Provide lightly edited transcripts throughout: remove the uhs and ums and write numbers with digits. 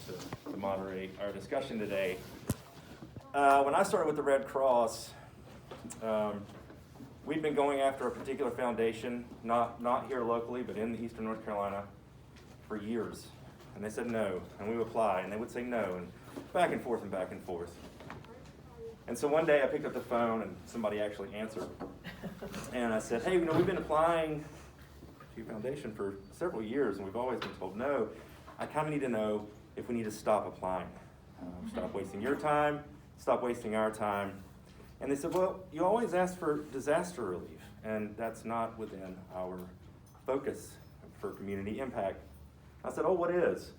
to moderate our discussion today. When I started with the Red Cross, we'd been going after a particular foundation, not here locally, but in Eastern North Carolina, for years. And they said no, and we would apply, and they would say no, and back and forth and back and forth. And so one day I picked up the phone, and somebody actually answered. And I said, hey, we've been applying to your foundation for several years, and we've always been told no. I kind of need to know if we need to stop applying. Stop wasting your time, stop wasting our time. And they said, well, you always ask for disaster relief, and that's not within our focus for community impact. I said, oh, what is?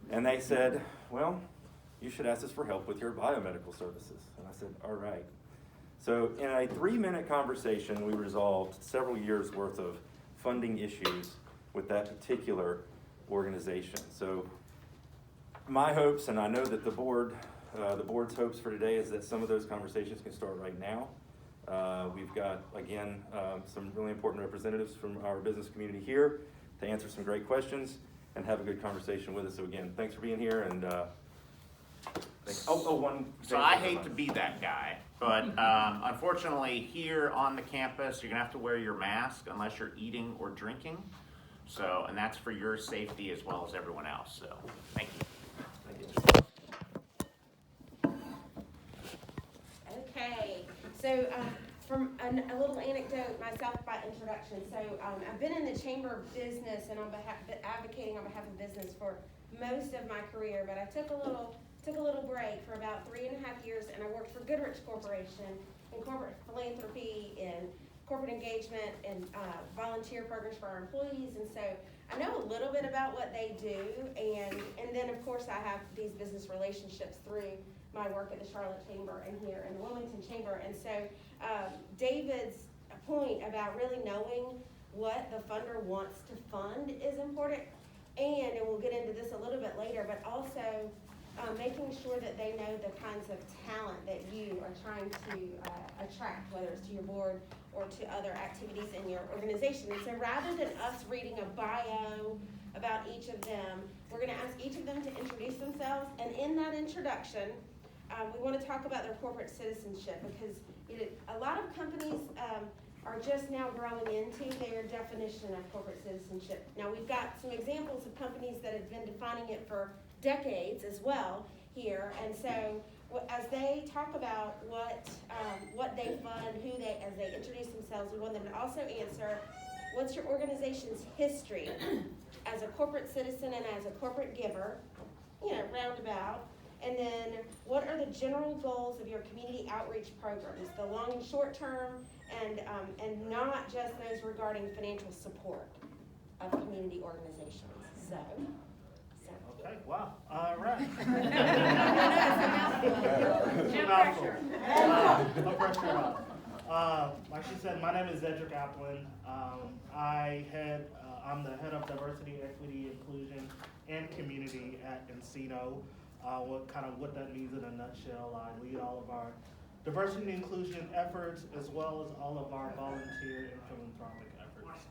And they said, well, you should ask us for help with your biomedical services. And I said, all right. So in a 3-minute conversation, we resolved several years worth of funding issues with that particular organization. So my hopes, and I know that the board's hopes for today is that some of those conversations can start right now. We've got, again, some really important representatives from our business community here to answer some great questions and have a good conversation with us. So again, thanks for being here. And one. So I hate to be that guy, but unfortunately here on the campus, you're gonna have to wear your mask unless you're eating or drinking. So, and that's for your safety as well as everyone else. So, thank you. Okay, so from a little anecdote myself by introduction. So I've been in the Chamber of Business and advocating on behalf of business for most of my career, but I took a little break for about 3.5 years, and I worked for Goodrich Corporation in corporate philanthropy and corporate engagement and volunteer programs for our employees. And so I know a little bit about what they do, and then of course I have these business relationships through my work at the Charlotte Chamber and here in the Wilmington Chamber. And so David's point about really knowing what the funder wants to fund is important, and we'll get into this a little bit later, but also making sure that they know the kinds of talent that you are trying to attract, whether it's to your board or to other activities in your organization. And so rather than us reading a bio about each of them, we're going to ask each of them to introduce themselves. And in that introduction, we want to talk about their corporate citizenship, because a lot of companies are just now growing into their definition of corporate citizenship. Now, we've got some examples of companies that have been defining it for decades as well here, and so as they talk about what they fund, as they introduce themselves, we want them to also answer, what's your organization's history as a corporate citizen and as a corporate giver, roundabout, and then what are the general goals of your community outreach programs, the long and short term, and not just those regarding financial support of community organizations. So. Okay, wow. All right. No pressure. Like she said, my name is Zedrick, Applin. I'm the head of diversity, equity, inclusion, and community at nCino. What that means in a nutshell, I lead all of our diversity and inclusion efforts, as well as all of our volunteer and philanthropic efforts.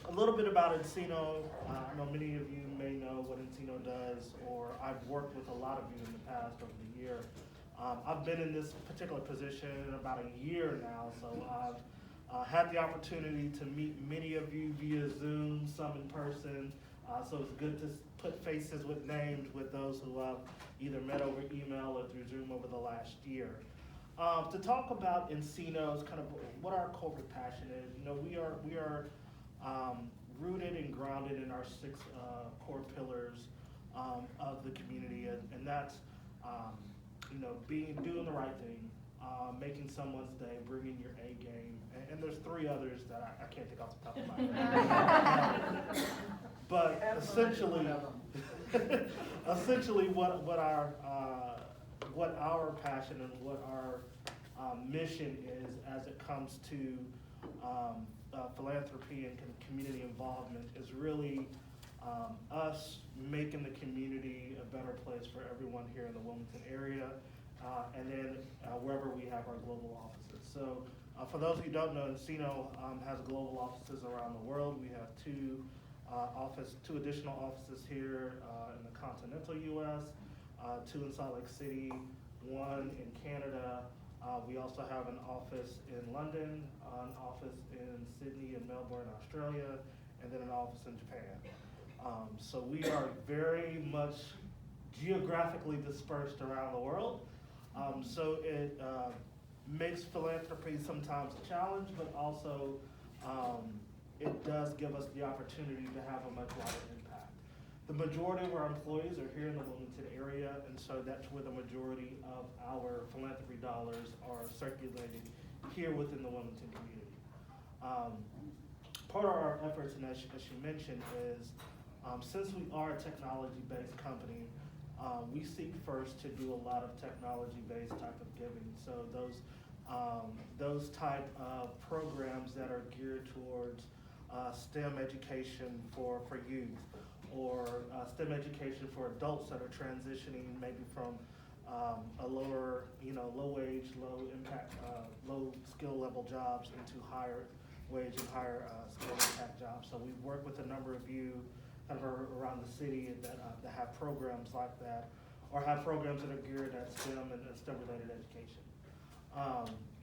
A little bit about nCino. I know many of you may know what nCino does, or I've worked with a lot of you in the past over the year. I've been in this particular position about a year now, so I've had the opportunity to meet many of you via Zoom, some in person. So it's good to put faces with names with those who I've either met over email or through Zoom over the last year. To talk about nCino's kind of what our corporate passion is, we are rooted and grounded in our 6 core pillars of the community, and that's doing the right thing, making someone's day, bringing your A game, and there's 3 others that I can't think off the top of my head. But essentially, what our passion and what our mission is as it comes to philanthropy and community involvement is really us making the community a better place for everyone here in the Wilmington area, and then wherever we have our global offices. So for those who don't know, nCino has global offices around the world. We have 2 two additional offices here in the continental U.S., 2 in Salt Lake City, 1 in Canada. We also have an office in London, an office in Sydney and Melbourne, Australia, and then an office in Japan. So we are very much geographically dispersed around the world. So it makes philanthropy sometimes a challenge, but also it does give us the opportunity to have a much wider impact. The majority of our employees are here in the Wilmington area, and so that's where the majority of our philanthropy dollars are circulated here within the Wilmington community. Part of our efforts, and as you mentioned, is since we are a technology-based company, we seek first to do a lot of technology-based type of giving. So those type of programs that are geared towards STEM education for youth, or STEM education for adults that are transitioning maybe from a lower, low wage, low impact, low skill level jobs into higher wage and higher skill impact jobs. So we work with a number of you kind of around the city that have programs like that, or have programs that are geared at STEM and STEM related education.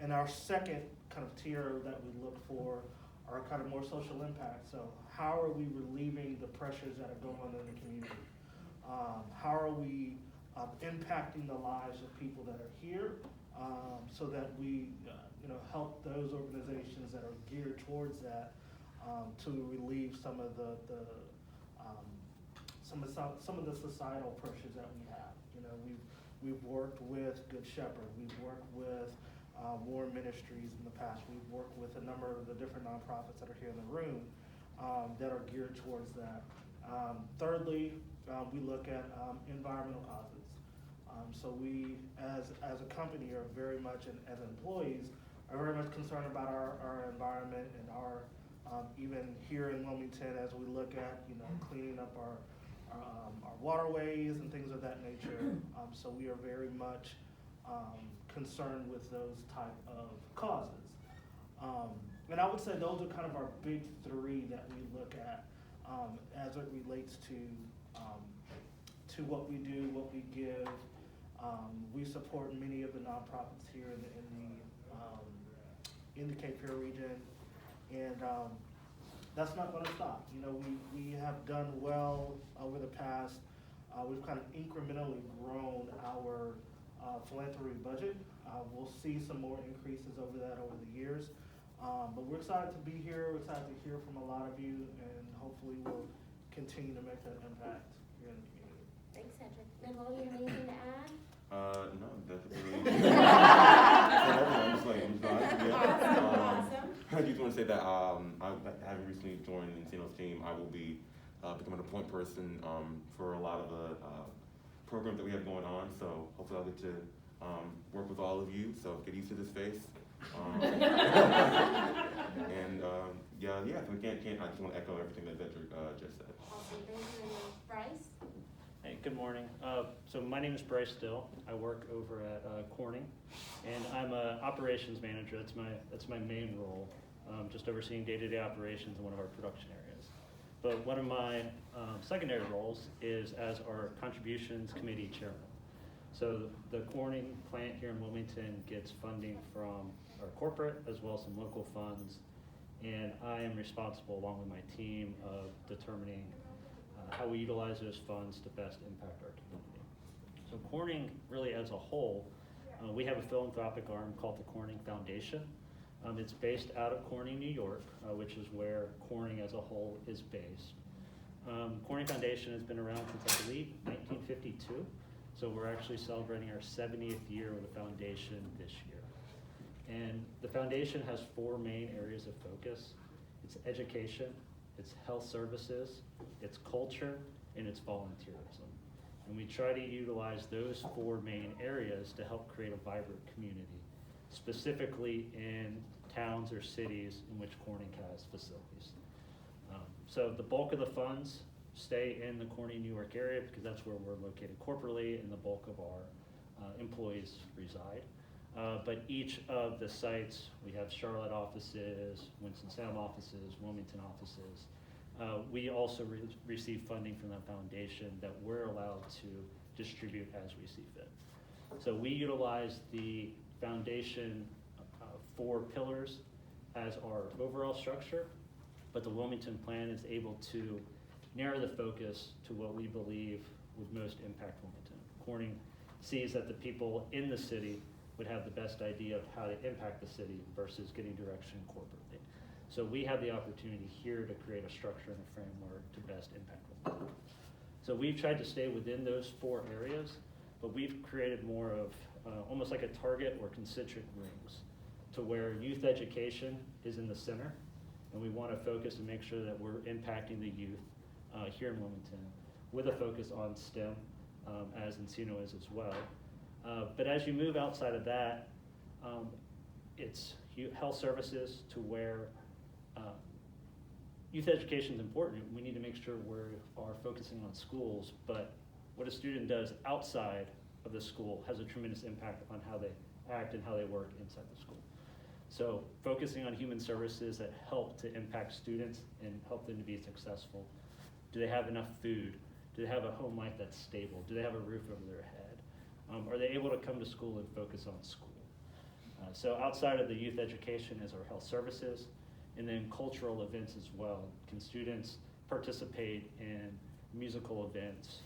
And our second kind of tier that we look for are kind of more social impact. So how are we relieving the pressures that are going on in the community? How are we impacting the lives of people that are here, so that we help those organizations that are geared towards that to relieve some of the societal pressures that we have. We've worked with Good Shepherd. We've worked with War Ministries in the past. We've worked with a number of the different nonprofits that are here in the room that are geared towards that. Thirdly, we look at environmental causes. So we, as a company, are very much, and as employees, are very much concerned about our environment and our even here in Wilmington, as we look at cleaning up our waterways and things of that nature. So we are very much concerned with those type of causes. And I would say those are kind of our big 3 that we look at as it relates to what we do, what we give. We support many of the nonprofits here in the Cape Fear region, and that's not going to stop. We have done well over the past. We've kind of incrementally grown our philanthropy budget. We'll see some more increases over the years. But we're excited to be here. We're excited to hear from a lot of you, and hopefully we'll continue to make that impact here in the community. Thanks, Zedrick. Manuel, you have anything to add? No, that's really. I'm just like, Awesome. I just want to say that having recently joined nCino's team, I will be becoming a point person for a lot of the programs that we have going on. So hopefully I'll get to work with all of you. So get used to this face. And if we can't, I just want to echo everything that Zedrick just said. Awesome. Thank you, Manuel. Bryce? Hey, good morning. So my name is Bryce Dill. I work over at Corning, and I'm an operations manager. That's my main role, just overseeing day-to-day operations in one of our production areas. But one of my secondary roles is as our contributions committee chairman. So the Corning plant here in Wilmington gets funding from our corporate as well as some local funds, and I am responsible, along with my team, of determining how we utilize those funds to best impact our community. So Corning, really as a whole, we have a philanthropic arm called the Corning Foundation. It's based out of Corning, New York, which is where Corning as a whole is based. Corning Foundation has been around since, I believe, 1952. So we're actually celebrating our 70th year with the foundation this year. And the foundation has 4 main areas of focus. It's education, it's health services, it's culture, and it's volunteerism. And we try to utilize those 4 main areas to help create a vibrant community, specifically in towns or cities in which Corning has facilities. So the bulk of the funds stay in the Corning, New York area because that's where we're located corporately and the bulk of our employees reside. But each of the sites, we have Charlotte offices, Winston-Salem offices, Wilmington offices. we also receive funding from that foundation that we're allowed to distribute as we see fit. So we utilize the foundation 4 pillars as our overall structure, but the Wilmington plan is able to narrow the focus to what we believe would most impact Wilmington. Corning sees that the people in the city would have the best idea of how to impact the city versus getting direction corporately. So we have the opportunity here to create a structure and a framework to best impact Wilmington. So we've tried to stay within those 4 areas, but we've created more of almost like a target or concentric rings to where youth education is in the center, and we want to focus and make sure that we're impacting the youth here in Wilmington with a focus on STEM, as nCino is as well. But as you move outside of that, it's health services to where youth education is important. We need to make sure we are focusing on schools, but what a student does outside of the school has a tremendous impact on how they act and how they work inside the school. So focusing on human services that help to impact students and help them to be successful. Do they have enough food? Do they have a home life that's stable? Do they have a roof over their head? Are they able to come to school and focus on school? So outside of the youth education is our health services, and then cultural events as well. Can students participate in musical events,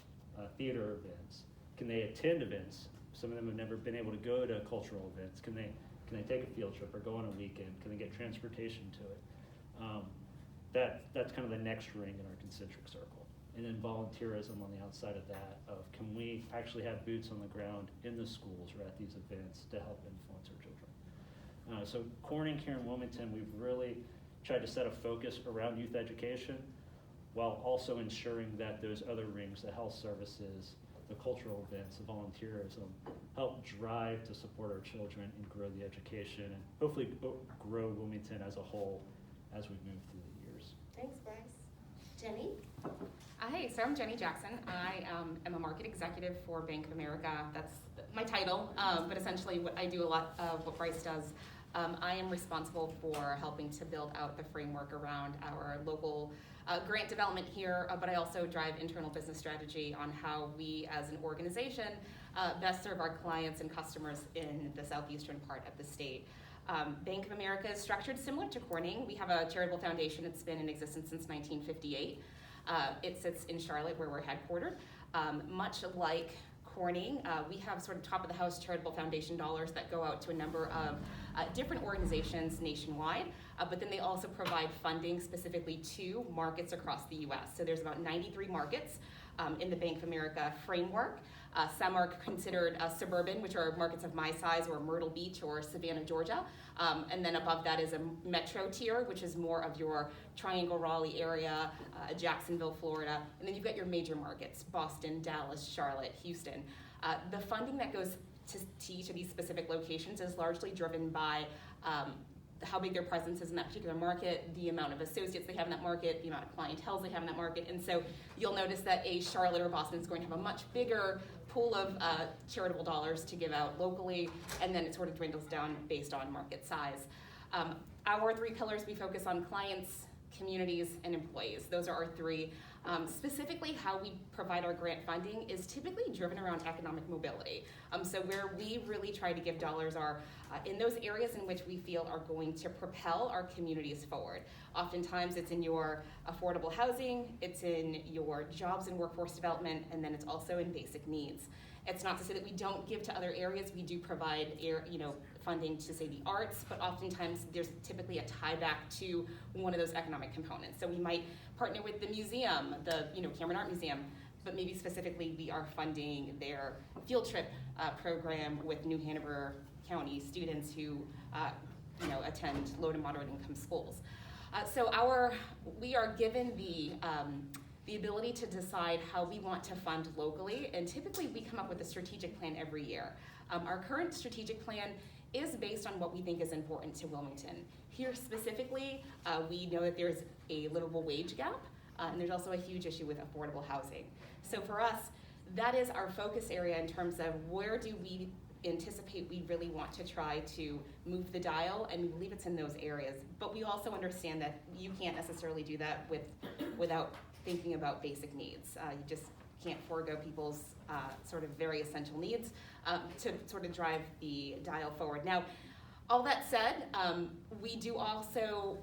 theater events? Can they attend events? Some of them have never been able to go to cultural events. Can they take a field trip or go on a weekend? Can they get transportation to it? That's kind of the next ring in our concentric circle. And then volunteerism on the outside of that, of can we actually have boots on the ground in the schools or at these events to help influence our children. So Corning here in Wilmington, we've really tried to set a focus around youth education while also ensuring that those other rings, the health services, the cultural events, the volunteerism, help drive to support our children and grow the education and hopefully grow Wilmington as a whole as we move through the years. Thanks, Bryce. Jennie? Hi, so I'm Jennie Jackson. I am a market executive for Bank of America. That's my title, but essentially what I do a lot of what Bryce does. I am responsible for helping to build out the framework around our local grant development here, but I also drive internal business strategy on how we as an organization best serve our clients and customers in the southeastern part of the state. Bank of America is structured similar to Corning. We have a charitable foundation. It's been in existence since 1958. It sits in Charlotte where we're headquartered. Much like Corning, we have sort of top of the house charitable foundation dollars that go out to a number of different organizations nationwide, but then they also provide funding specifically to markets across the US. So there's about 93 markets in the Bank of America framework. Some are considered suburban, which are markets of my size, or Myrtle Beach or Savannah, Georgia. And then above that is a metro tier, which is more of your Triangle, Raleigh area, Jacksonville, Florida. And then you've got your major markets, Boston, Dallas, Charlotte, Houston. The funding that goes to each of these specific locations is largely driven by how big their presence is in that particular market, the amount of associates they have in that market, the amount of clientele they have in that market. And so you'll notice that a Charlotte or Boston is going to have a much bigger pool of charitable dollars to give out locally, and then it sort of dwindles down based on market size. Our 3 pillars, we focus on clients, communities, and employees. Those are our 3. Specifically, how we provide our grant funding is typically driven around economic mobility. So where we really try to give dollars are in those areas in which we feel are going to propel our communities forward. Oftentimes it's in your affordable housing, it's in your jobs and workforce development, and then it's also in basic needs. It's not to say that we don't give to other areas. We do provide funding to, say, the arts, but oftentimes there's typically a tie back to one of those economic components. So we might partner with the museum, the Cameron Art Museum, but maybe specifically we are funding their field trip program with New Hanover County students who attend low to moderate income schools. So we are given the ability to decide how we want to fund locally, and typically we come up with a strategic plan every year. Our current strategic plan is based on what we think is important to Wilmington. Here specifically, we know that there's a livable wage gap, and there's also a huge issue with affordable housing. So for us, that is our focus area in terms of where do we anticipate we really want to try to move the dial, and we believe it's in those areas. But we also understand that you can't necessarily do that without thinking about basic needs. You just can't forego people's sort of very essential needs to sort of drive the dial forward. Now, all that said, we do also,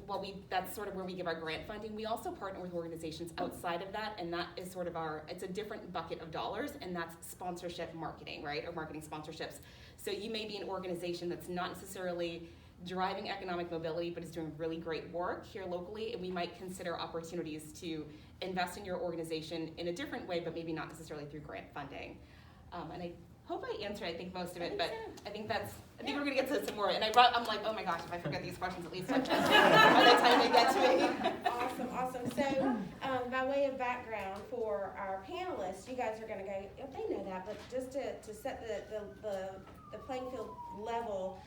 that's sort of where we give our grant funding. We also partner with organizations outside of that, and that is sort of it's a different bucket of dollars, and that's sponsorship marketing, right? Or marketing sponsorships. So you may be an organization that's not necessarily driving economic mobility, but is doing really great work here locally, and we might consider opportunities to invest in your organization in a different way, but maybe not necessarily through grant funding. And I hope I answered, most of it, but I think we're gonna get to some more. And I'm like, oh my gosh, if I forget these questions, at least by the time they get to me. Awesome. So, by way of background for our panelists, you guys are gonna go, they know that, but just to set the playing field level,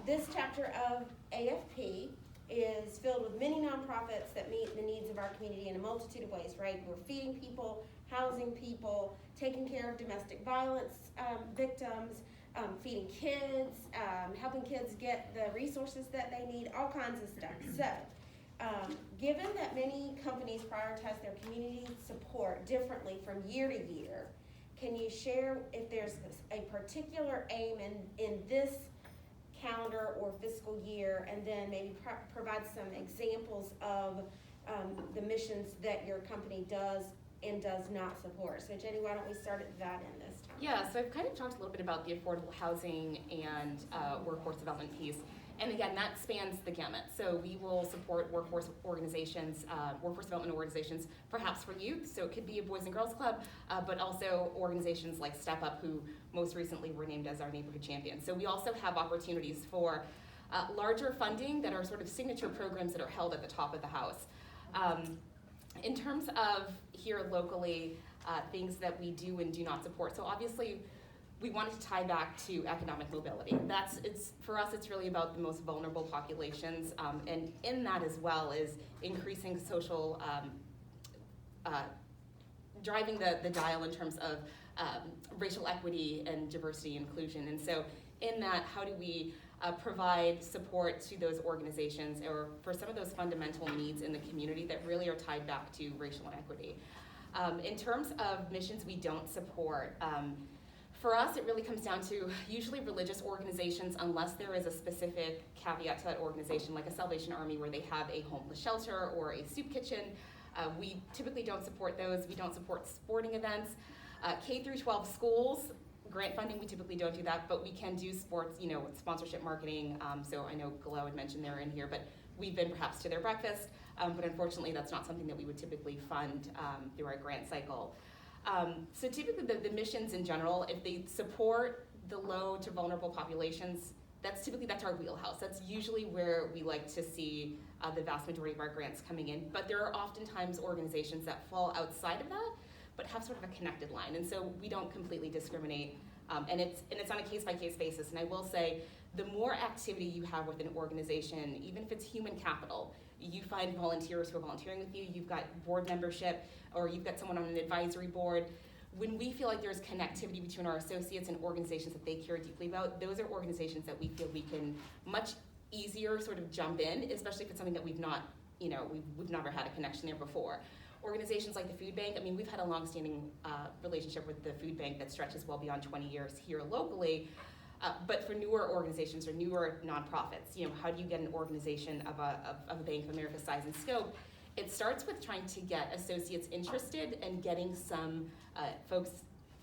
this chapter of AFP is filled with many nonprofits that meet the needs of our community in a multitude of ways, right? We're feeding people, housing people, taking care of domestic violence victims, feeding kids, helping kids get the resources that they need, all kinds of stuff. So, given that many companies prioritize their community support differently from year to year, can you share if there's a particular aim in this calendar or fiscal year, and then maybe provide some examples of the missions that your company does and does not support? So Jennie, why don't we start at that end this time? Yeah, so I've kind of talked a little bit about the affordable housing and workforce development piece. And again, that spans the gamut. So we will support workforce development organizations, perhaps for youth. So it could be a Boys and Girls Club, but also organizations like Step Up, who most recently were named as our neighborhood champion. So we also have opportunities for larger funding that are sort of signature programs that are held at the top of the house. In terms of here locally, things that we do and do not support. So obviously, we wanted to tie back to economic mobility. For us, it's really about the most vulnerable populations, and in that as well is increasing social, driving the dial in terms of racial equity and diversity and inclusion. And so in that, how do we provide support to those organizations or for some of those fundamental needs in the community that really are tied back to racial equity? In terms of missions we don't support, for us, it really comes down to usually religious organizations, unless there is a specific caveat to that organization, like a Salvation Army where they have a homeless shelter or a soup kitchen. We typically don't support those. We don't support sporting events. K through 12 schools, grant funding, we typically don't do that, but we can do sports, sponsorship marketing. So I know Glow had mentioned they're in here, but we've been perhaps to their breakfast, but unfortunately that's not something that we would typically fund through our grant cycle. So typically the missions in general, if they support the low to vulnerable populations, that's our wheelhouse. That's usually where we like to see the vast majority of our grants coming in. But there are oftentimes organizations that fall outside of that, but have sort of a connected line. And so we don't completely discriminate. And it's on a case-by-case basis. And I will say, the more activity you have with an organization, even if it's human capital, you find volunteers who are volunteering with you, you've got board membership, or you've got someone on an advisory board. When we feel like there's connectivity between our associates and organizations that they care deeply about, those are organizations that we feel we can much easier sort of jump in, especially if it's something that we've never had a connection there before. Organizations like the food bank, we've had a long-standing relationship with the food bank that stretches well beyond 20 years here locally. But for newer organizations or newer nonprofits, how do you get an organization of a Bank of America size and scope? It starts with trying to get associates interested and getting some folks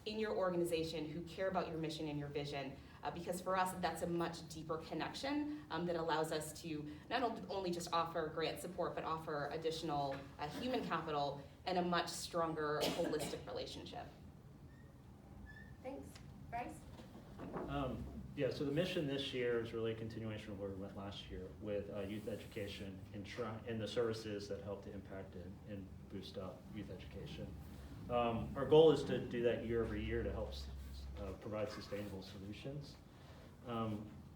in your organization who care about your mission and your vision. Because for us, that's a much deeper connection that allows us to not only just offer grant support, but offer additional human capital and a much stronger holistic relationship. Thanks. Bryce? So the mission this year is really a continuation of where we went last year with youth education and the services that help to impact and boost up youth education. Our goal is to do that year over year to help provide sustainable solutions.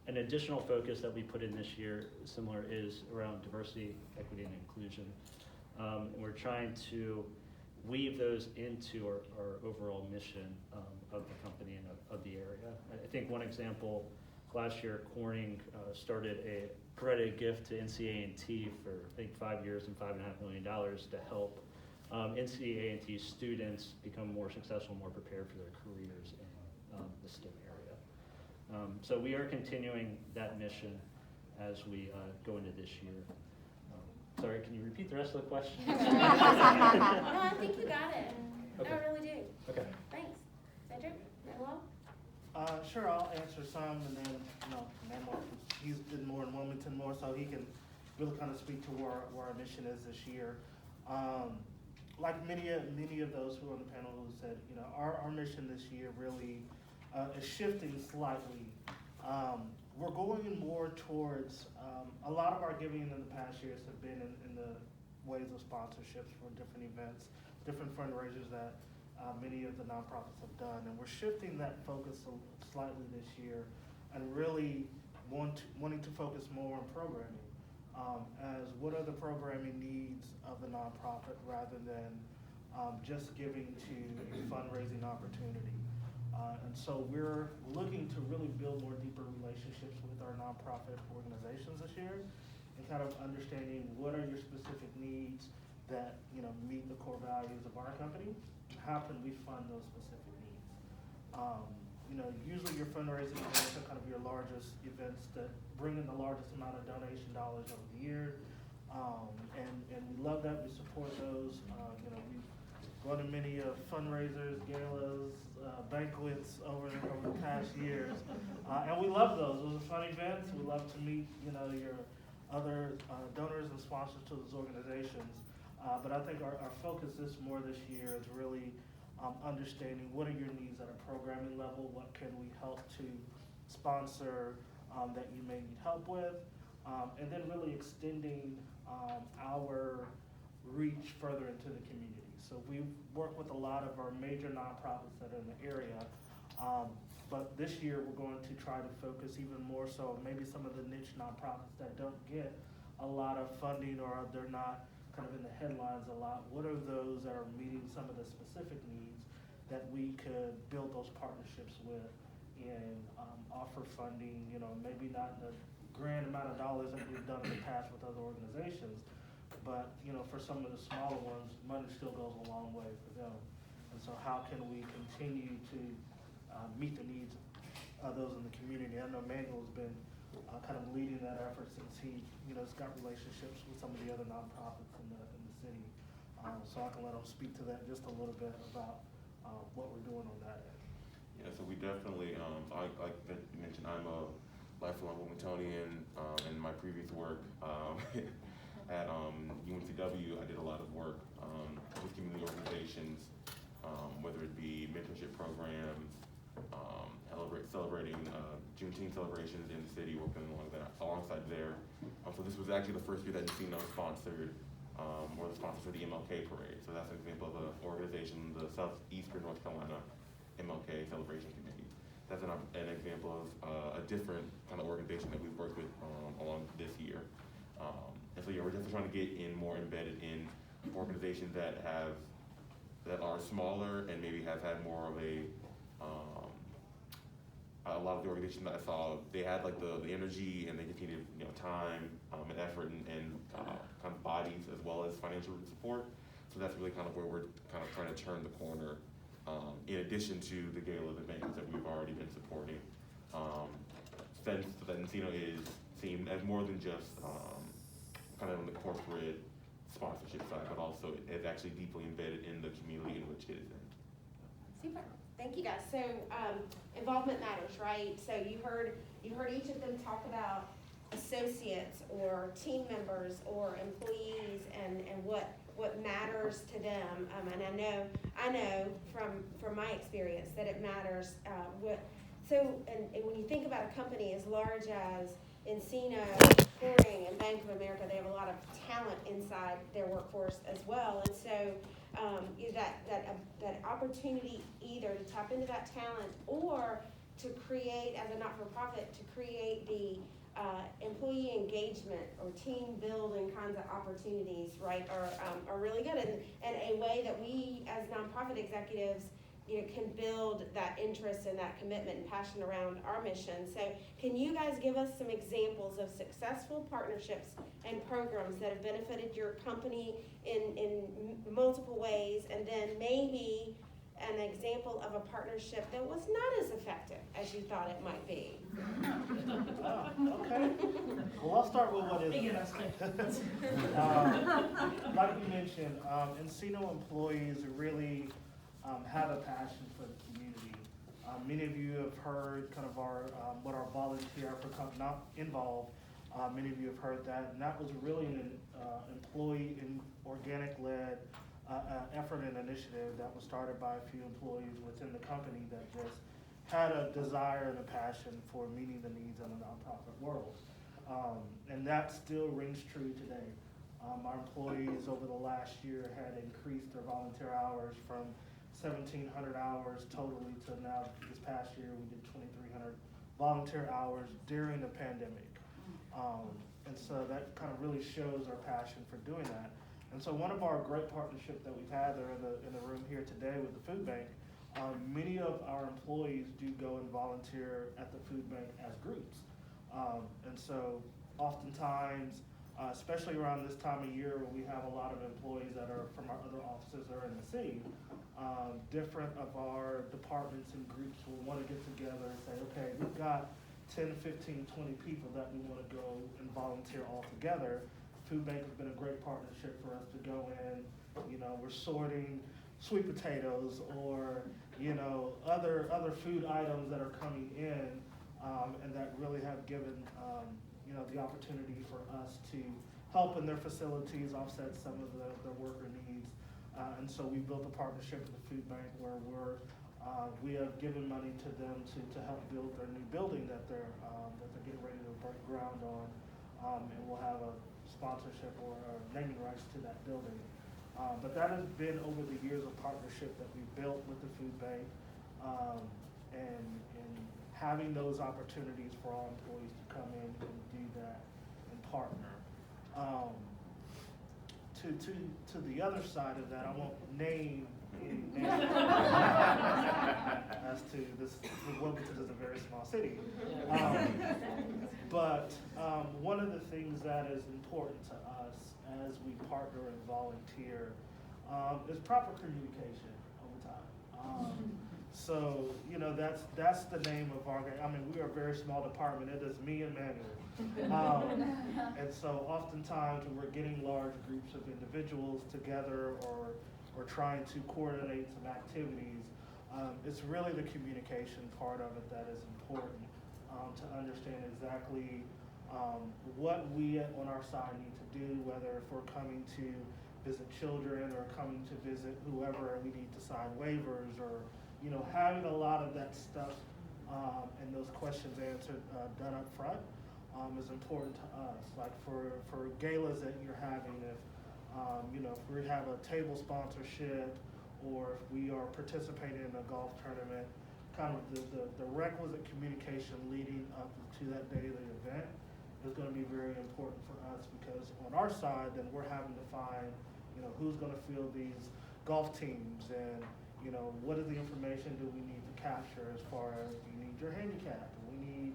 An additional focus that we put in this year, similar, is around diversity, equity, and inclusion. And we're trying to weave those into our overall mission of the company and of the area. I think one example, last year Corning provided a gift to NCA&T for I think 5 years and $5.5 million to help NCA&T students become more successful, more prepared for their careers in the STEM area. So we are continuing that mission as we go into this year. Sorry, can you repeat the rest of the question? No, I think you got it. Okay. No, I really do. Okay. Thanks. Zedrick? Manuel? Sure, I'll answer some, and then, Manuel, he's been more in Wilmington more, so he can really kind of speak to where our mission is this year. Like many of those who are on the panel who said, our mission this year really is shifting slightly. We're going more towards, a lot of our giving in the past years have been in the ways of sponsorships for different events, different fundraisers that many of the nonprofits have done. And we're shifting that focus slightly this year and really wanting to focus more on programming, as what are the programming needs of the nonprofit rather than just giving to a fundraising opportunity. And so we're looking to really build more deeper relationships with our nonprofit organizations this year and kind of understanding what are your specific needs that meet the core values of our company. How can we fund those specific needs? Usually your fundraising events are kind of your largest events that bring in the largest amount of donation dollars over the year. And we love that, we support those. We've gone to many fundraisers, galas, banquets over the past years. And we love those. Those are fun events. We love to meet, your other donors and sponsors to those organizations. But I think our focus this year is really understanding what are your needs at a programming level, what can we help to sponsor that you may need help with, and then really extending our reach further into the community. So we work with a lot of our major nonprofits that are in the area, but this year we're going to try to focus even more so maybe some of the niche nonprofits that don't get a lot of funding or they're not kind of in the headlines a lot. What are those that are meeting some of the specific needs that we could build those partnerships with and offer funding, maybe not the grand amount of dollars that we've done in the past with other organizations, but for some of the smaller ones, money still goes a long way for them. And so how can we continue to meet the needs of those in the community? I know Manuel's been kind of leading that effort since he's got relationships with some of the other nonprofits in the city. So I can let him speak to that just a little bit about what we're doing on that end. Yeah, so we definitely, like you mentioned, I'm a lifelong Wilmingtonian. In my previous work at UNCW, I did a lot of work with community organizations, whether it be mentorship programs, celebrating Juneteenth celebrations in the city, working alongside there. So this was actually the first year that nCino sponsored, or the sponsor for the MLK parade. So that's an example of an organization, the Southeastern North Carolina MLK Celebration Committee. That's an example of a different kind of organization that we've worked with along this year. And so yeah, we're definitely trying to get more embedded in organizations that are smaller and maybe have had more of a lot of the organizations that I saw, they had like the energy and they just needed time and effort and kind of bodies as well as financial support. So that's really kind of where we're kind of trying to turn the corner. In addition to the galas and banquets that we've already been supporting, that nCino is seen as more than just kind of on the corporate sponsorship side, but also is actually deeply embedded in the community in which it is in. Super. Thank you guys. So involvement matters, right? So you heard each of them talk about associates or team members or employees and what matters to them. And I know from my experience that it matters. And when you think about a company as large as nCino, Corning, and Bank of America, they have a lot of talent inside their workforce as well. And so that opportunity either to tap into that talent or to create, as a not-for-profit, to create the employee engagement or team building kinds of opportunities, right, are really good, and a way that we as nonprofit executives, can build that interest and that commitment and passion around our mission. So can you guys give us some examples of successful partnerships and programs that have benefited your company in multiple ways, and then maybe an example of a partnership that was not as effective as you thought it might be? Okay. Well, I'll start with what is. Like you mentioned, nCino employees really have a passion for the community. Many of you have heard kind of our what our volunteer effort not involved. Many of you have heard that, and that was really an employee and organic-led effort and initiative that was started by a few employees within the company that just had a desire and a passion for meeting the needs of the nonprofit world. And that still rings true today. Our employees over the last year had increased their volunteer hours from 1,700 hours totally to now this past year we did 2,300 volunteer hours during the pandemic. And so that kind of really shows our passion for doing that. And so one of our great partnerships that we've had there in the room here today with the food bank, many of our employees do go and volunteer at the food bank as groups. And so oftentimes, especially around this time of year when we have a lot of employees that are from our other offices that are in the city, different of our departments and groups will want to get together and say, okay, we've got 10, 15, 20 people that we want to go and volunteer all together. Food bank has been a great partnership for us to go in. We're sorting sweet potatoes or other food items that are coming in, and that really have given the opportunity for us to help in their facilities, offset some of the worker needs. And so we built a partnership with the food bank where we have given money to them to help build their new building that they're getting ready to break ground on, and we'll have a sponsorship or naming rights to that building. But that has been over the years of partnership that we've built with the food bank, and having those opportunities for our employees to come in and do that and partner. To the other side of that, I won't name any names as to this. Wilmington is a very small city, but one of the things that is important to us as we partner and volunteer is proper communication over time. So that's the name of our. We are a very small department. It is me and Manuel, and so oftentimes when we're getting large groups of individuals together or trying to coordinate some activities, it's really the communication part of it that is important to understand exactly what we on our side need to do, whether if we're coming to visit children or coming to visit whoever, we need to sign waivers or having a lot of that stuff and those questions answered done up front is important to us. Like for galas that you're having, if we have a table sponsorship or if we are participating in a golf tournament, kind of the requisite communication leading up to that day of the event is going to be very important for us, because on our side then we're having to find who's going to field these golf teams, and what is the information do we need to capture as far as you need your handicap, and we need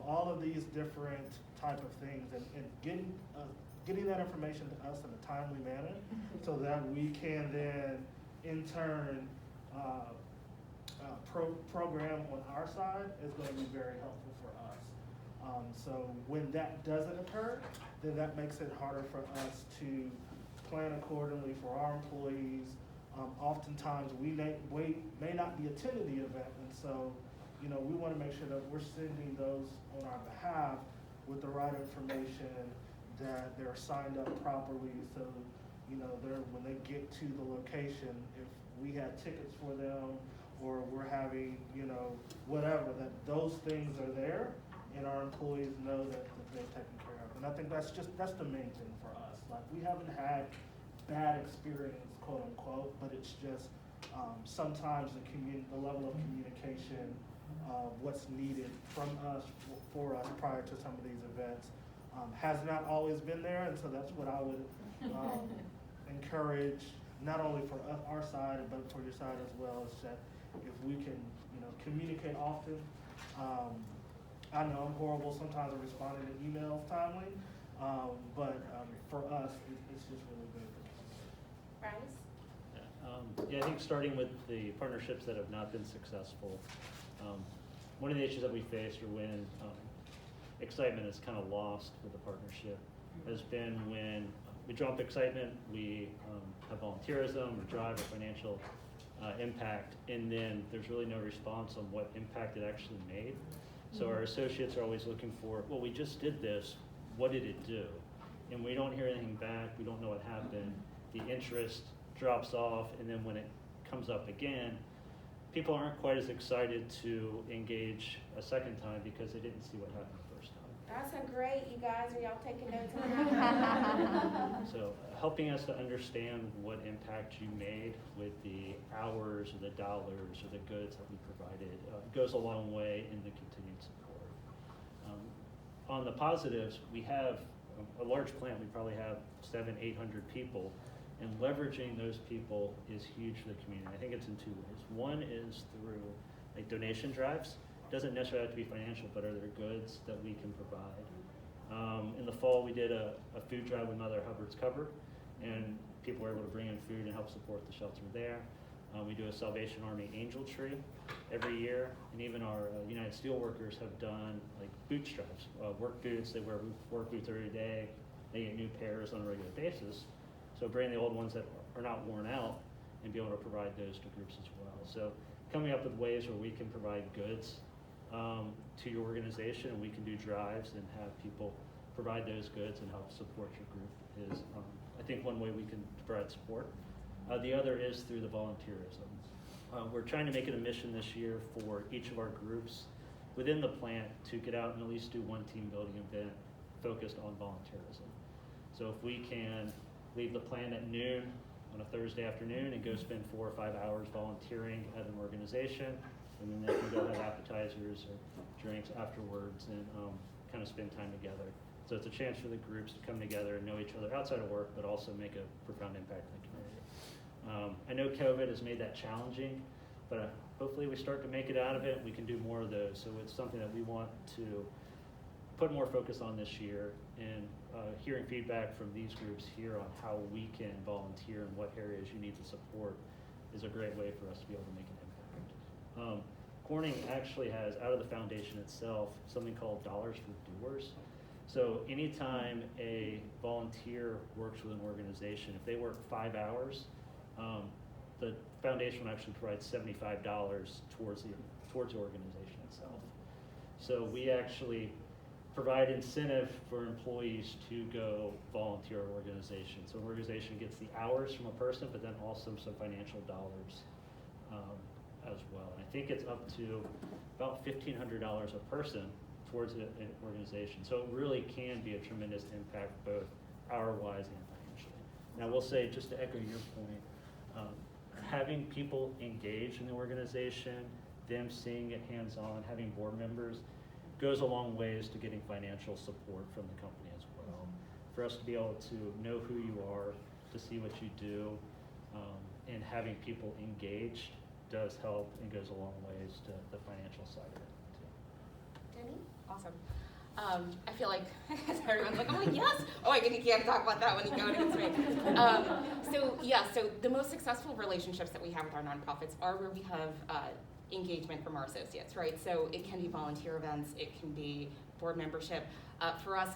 all of these different type of things, and getting that information to us in a timely manner so that we can then in turn program on our side is going to be very helpful for us. So when that doesn't occur, then that makes it harder for us to plan accordingly for our employees. Oftentimes we may not be attending the event, and so we want to make sure that we're sending those on our behalf with the right information, that they're signed up properly, so when they get to the location, if we had tickets for them or we're having whatever, that those things are there and our employees know that they're taken care of. And I think that's the main thing for us. Like, we haven't had bad experience, quote unquote, but it's just sometimes the level of communication what's needed from us, for us prior to some of these events. Has not always been there, and so that's what I would encourage, not only for our side, but for your side as well, is that if we can, communicate often. I know I'm horrible sometimes at responding to emails timely, but for us, it's just really good. Bryce? Yeah, I think starting with the partnerships that have not been successful, one of the issues that we faced, or when excitement is kind of lost with the partnership, has been when we draw up excitement, we have volunteerism, or drive, or financial impact, and then there's really no response on what impact it actually made. So our associates are always looking for, well, we just did this, what did it do? And we don't hear anything back, we don't know what happened, the interest drops off, and then when it comes up again, people aren't quite as excited to engage a second time because they didn't see what happened the first time. That's a great, you guys, are y'all taking notes on that? So helping us to understand what impact you made with the hours or the dollars or the goods that we provided goes a long way in the continued support. On the positives, we have a large plant. We probably have 700-800 people, and leveraging those people is huge for the community. I think it's in two ways. One is through like donation drives. It doesn't necessarily have to be financial, but are there goods that we can provide? In the fall, we did a food drive with Mother Hubbard's Cupboard, and people were able to bring in food and help support the shelter there. We do a Salvation Army Angel Tree every year, and even our United Steelworkers have done like boot stripes, work boots. They wear work boots every day. They get new pairs on a regular basis. So bring the old ones that are not worn out and be able to provide those to groups as well. So coming up with ways where we can provide goods to your organization, and we can do drives and have people provide those goods and help support your group is, I think, one way we can provide support. The other is through the volunteerism. We're trying to make it a mission this year for each of our groups within the plant to get out and at least do one team building event focused on volunteerism. So if we can leave the plant at noon on a Thursday afternoon and go spend 4 or 5 hours volunteering at an organization, and then they can go have appetizers or drinks afterwards and kind of spend time together. So it's a chance for the groups to come together and know each other outside of work, but also make a profound impact in the community. I know COVID has made that challenging, but hopefully we start to make it out of it. We can do more of those. So it's something that we want to put more focus on this year, and hearing feedback from these groups here on how we can volunteer and what areas you need to support is a great way for us to be able to make an impact. Corning actually has, out of the foundation itself, something called Dollars for Doers. So anytime a volunteer works with an organization, if they work 5 hours, the foundation will actually provide $75 towards the organization itself. So we actually provide incentive for employees to go volunteer our organization. So an organization gets the hours from a person, but then also some financial dollars as well. And I think it's up to about $1,500 a person towards an organization. So it really can be a tremendous impact, both hour-wise and financially. Now, we'll say, just to echo your point, having people engage in the organization, them seeing it hands-on, having board members, goes a long ways to getting financial support from the company as well. For us to be able to know who you are, to see what you do, and having people engaged does help and goes a long ways to the financial side of it too. Jennie? Awesome. I feel like everyone's like, oh yes, oh I you can't talk about that when you go against me. So the most successful relationships that we have with our nonprofits are where we have engagement from our associates, right? So it can be volunteer events, it can be board membership. For us,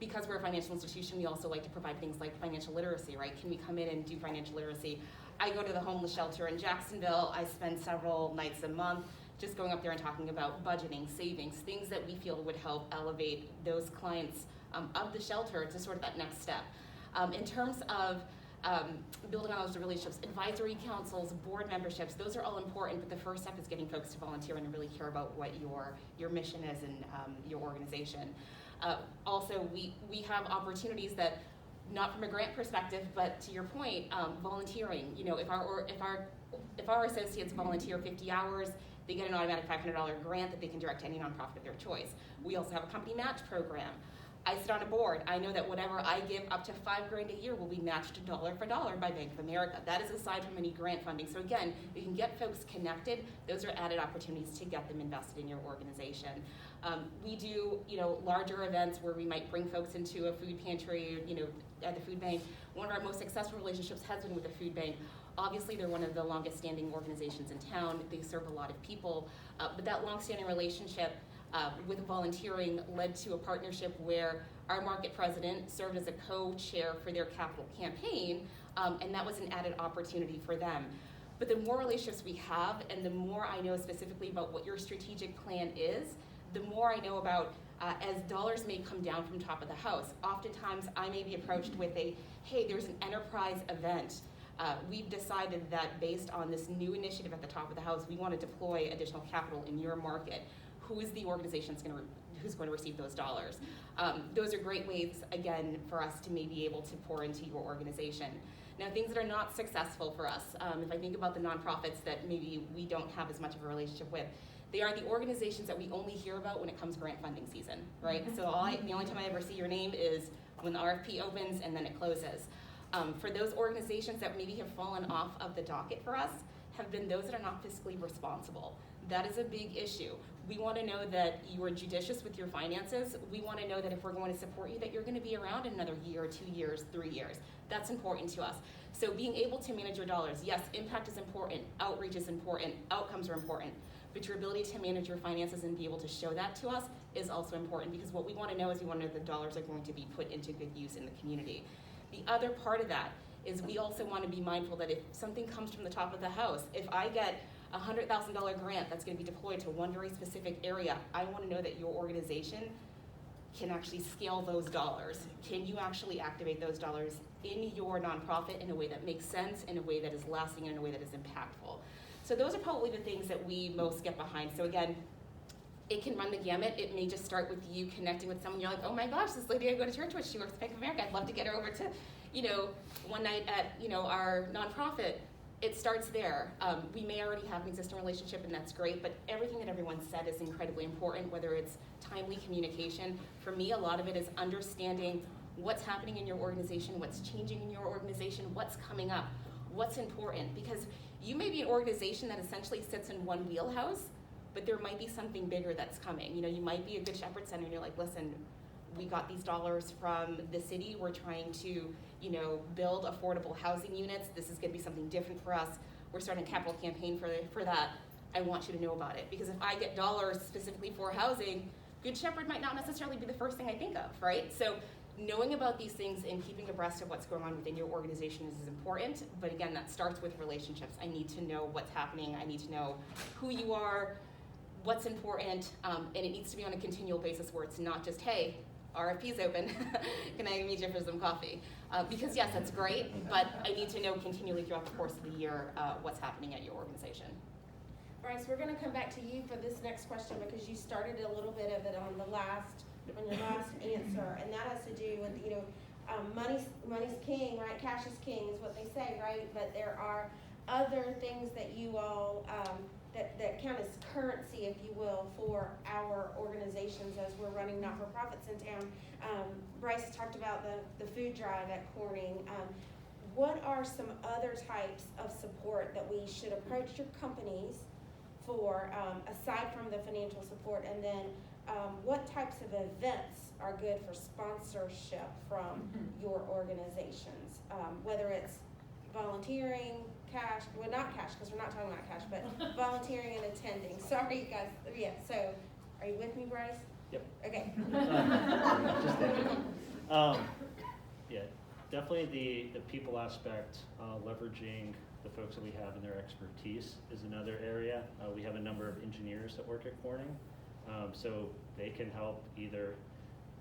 because we're a financial institution, we also like to provide things like financial literacy, right? Can we come in and do financial literacy? I go to the homeless shelter in Jacksonville. I spend several nights a month just going up there and talking about budgeting, savings, things that we feel would help elevate those clients of the shelter to sort of that next step. In terms of building on those relationships, advisory councils, board memberships, those are all important, but the first step is getting folks to volunteer and really care about what your mission is and your organization. Also, we have opportunities that, not from a grant perspective, but to your point, volunteering. You know, if our associates volunteer 50 hours, they get an automatic $500 grant that they can direct to any nonprofit of their choice. We also have a company match program. I sit on a board. I know that whatever I give up to $5,000 a year will be matched dollar for dollar by Bank of America. That is aside from any grant funding. So again, you can get folks connected. Those are added opportunities to get them invested in your organization. We do, larger events where we might bring folks into a food pantry, at the food bank. One of our most successful relationships has been with the food bank. Obviously, they're one of the longest standing organizations in town. They serve a lot of people, but that long-standing relationship with volunteering led to a partnership where our market president served as a co-chair for their capital campaign, and that was an added opportunity for them. But the more relationships we have, and the more I know specifically about what your strategic plan is, the more I know about as dollars may come down from top of the house. Oftentimes I may be approached with hey, there's an enterprise event. We've decided that based on this new initiative at the top of the house, we want to deploy additional capital in your market. Who is the organization who's going to receive those dollars? Those are great ways, again, for us to maybe be able to pour into your organization. Now, things that are not successful for us, if I think about the nonprofits that maybe we don't have as much of a relationship with, they are the organizations that we only hear about when it comes grant funding season, right? So the only time I ever see your name is when the RFP opens and then it closes. For those organizations that maybe have fallen off of the docket for us, have been those that are not fiscally responsible. That is a big issue. We want to know that you are judicious with your finances. We want to know that if we're going to support you, that you're going to be around in another year, 2 years, 3 years. That's important to us. So being able to manage your dollars, yes, impact is important, outreach is important, outcomes are important, but your ability to manage your finances and be able to show that to us is also important, because what we want to know is we want to know the dollars are going to be put into good use in the community. The other part of that is we also want to be mindful that if something comes from the top of the house, if I get a $100,000 grant that's going to be deployed to one very specific area, I want to know that your organization can actually scale those dollars. Can you actually activate those dollars in your nonprofit in a way that makes sense, in a way that is lasting, and in a way that is impactful? So those are probably the things that we most get behind. So again, it can run the gamut. It may just start with you connecting with someone. You're like, oh my gosh, this lady I go to church with, she works at Bank of America. I'd love to get her over to, one night at, our nonprofit. It starts there. We may already have an existing relationship, and that's great, but everything that everyone said is incredibly important, whether it's timely communication. For me, a lot of it is understanding what's happening in your organization, what's changing in your organization, what's coming up, what's important, because you may be an organization that essentially sits in one wheelhouse, but there might be something bigger that's coming. You might be a Good Shepherd Center and you're like, listen, we got these dollars from the city. We're trying to, build affordable housing units. This is gonna be something different for us. We're starting a capital campaign for that. I want you to know about it, because if I get dollars specifically for housing, Good Shepherd might not necessarily be the first thing I think of, right? So knowing about these things and keeping abreast of what's going on within your organization is important, but again, that starts with relationships. I need to know what's happening. I need to know who you are, what's important, and it needs to be on a continual basis where it's not just, hey, RFP's open, can I meet you for some coffee? Because yes, that's great, but I need to know continually throughout the course of the year what's happening at your organization. Bryce, we're gonna come back to you for this next question, because you started a little bit of it on your last answer, and that has to do with, money's king, right? Cash is king is what they say, right? But there are other things that you all, that count as currency, if you will, for our organizations as we're running not-for-profits in town. Bryce talked about the food drive at Corning. What are some other types of support that we should approach your companies for, aside from the financial support? And then what types of events are good for sponsorship from your organizations? Whether it's volunteering, cash, well, not cash, because we're not talking about cash, but volunteering and attending. Sorry, you guys. Yeah, so are you with me, Bryce? Yep. Okay. Just thinking. Yeah, definitely the people aspect, leveraging the folks that we have and their expertise is another area. We have a number of engineers that work at Corning, so they can help either.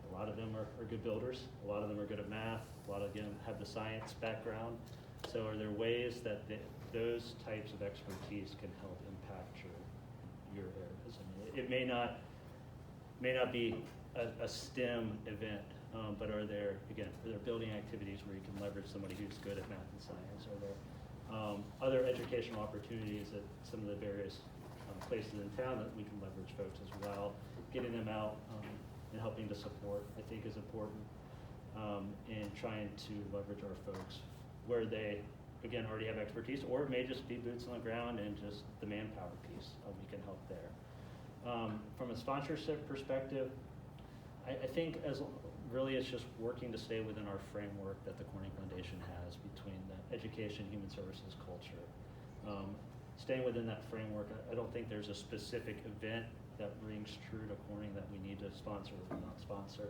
A lot of them are good builders, a lot of them are good at math, a lot of them have the science background. So are there ways that those types of expertise can help impact your areas? I mean, it may not be a STEM event, but are there building activities where you can leverage somebody who's good at math and science? Are there other educational opportunities at some of the various places in town that we can leverage folks as well. Getting them out and helping to support, I think, is important, and trying to leverage our folks where they, again, already have expertise, or it may just be boots on the ground and just the manpower piece. We can help there. From a sponsorship perspective, I think really it's just working to stay within our framework that the Corning Foundation has between the education, human services, culture. Staying within that framework, I don't think there's a specific event that rings true to Corning that we need to sponsor or not sponsor.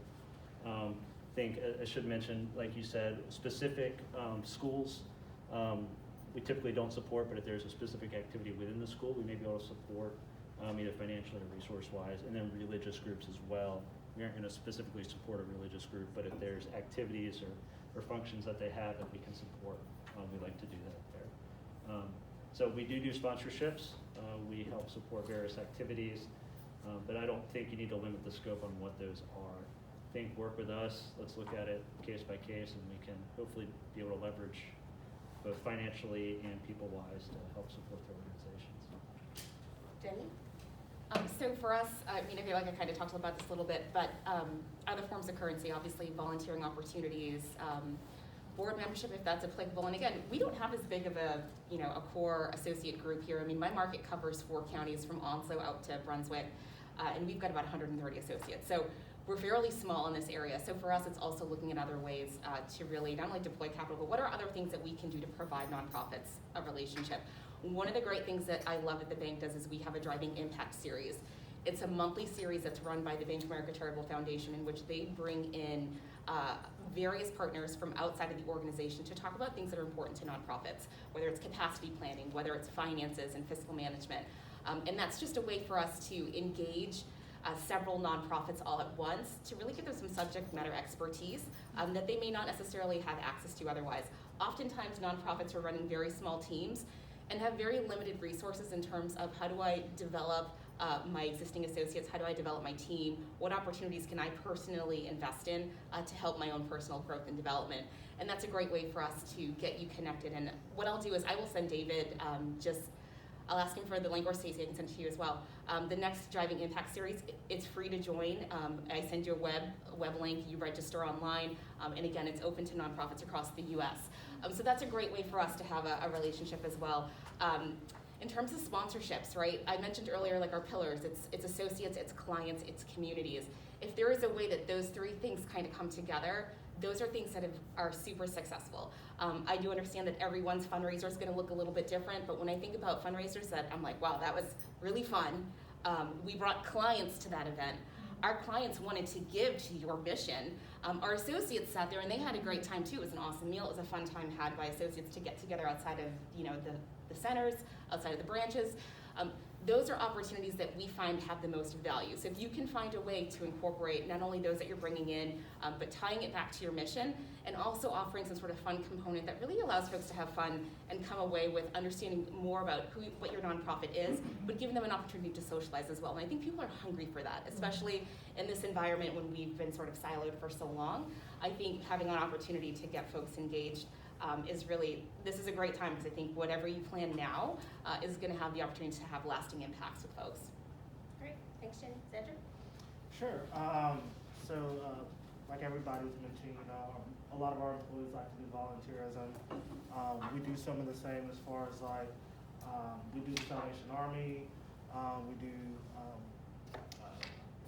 I should mention, like you said, specific schools we typically don't support, but if there's a specific activity within the school, we may be able to support either financially or resource-wise, and then religious groups as well. We aren't going to specifically support a religious group, but if there's activities or functions that they have that we can support, we like to do that there. So we do sponsorships. We help support various activities, but I don't think you need to limit the scope on what those are. Think work with us. Let's look at it case by case, and we can hopefully be able to leverage both financially and people-wise to help support the organizations. Jennie? So for us, I feel like I kind of talked about this a little bit, but other forms of currency, obviously volunteering opportunities, board membership if that's applicable. And again, we don't have as big of a core associate group here. I mean, my market covers 4 counties from Onslow out to Brunswick, and we've got about 130 associates. So we're fairly small in this area. So for us, it's also looking at other ways to really not only deploy capital, but what are other things that we can do to provide nonprofits a relationship. One of the great things that I love that the bank does is we have a Driving Impact series. It's a monthly series that's run by the Bank of America Charitable Foundation, in which they bring in various partners from outside of the organization to talk about things that are important to nonprofits, whether it's capacity planning, whether it's finances and fiscal management. And that's just a way for us to engage several nonprofits all at once to really give them some subject matter expertise that they may not necessarily have access to otherwise. Oftentimes nonprofits are running very small teams and have very limited resources in terms of how do I develop my existing associates, how do I develop my team, what opportunities can I personally invest in to help my own personal growth and development. And that's a great way for us to get you connected. And what I'll do is I will send David I'll ask him for the link, or Stacey, I can send it to you as well. The next Driving Impact series, it's free to join. I send you a web link, you register online, and again, it's open to nonprofits across the US. So that's a great way for us to have a relationship as well. In terms of sponsorships, right? I mentioned earlier, like our pillars, it's associates, it's clients, it's communities. If there is a way that those 3 things kind of come together, those are things that are super successful. I do understand that everyone's fundraiser is going to look a little bit different, but when I think about fundraisers that I'm like, wow, that was really fun. We brought clients to that event. Our clients wanted to give to your mission. Our associates sat there and they had a great time too. It was an awesome meal. It was a fun time had by associates to get together outside of the centers, outside of the branches. Those are opportunities that we find have the most value. So if you can find a way to incorporate not only those that you're bringing in, but tying it back to your mission, and also offering some sort of fun component that really allows folks to have fun and come away with understanding more about what your nonprofit is, but giving them an opportunity to socialize as well. And I think people are hungry for that, especially in this environment when we've been sort of siloed for so long. I think having an opportunity to get folks engaged this is a great time, because I think whatever you plan now is going to have the opportunity to have lasting impacts with folks. Great, thanks, Jennie. Zedrick? Sure. Like everybody was mentioning, a lot of our employees like to do volunteerism. We do some of the same as far as we do the Salvation Army. We do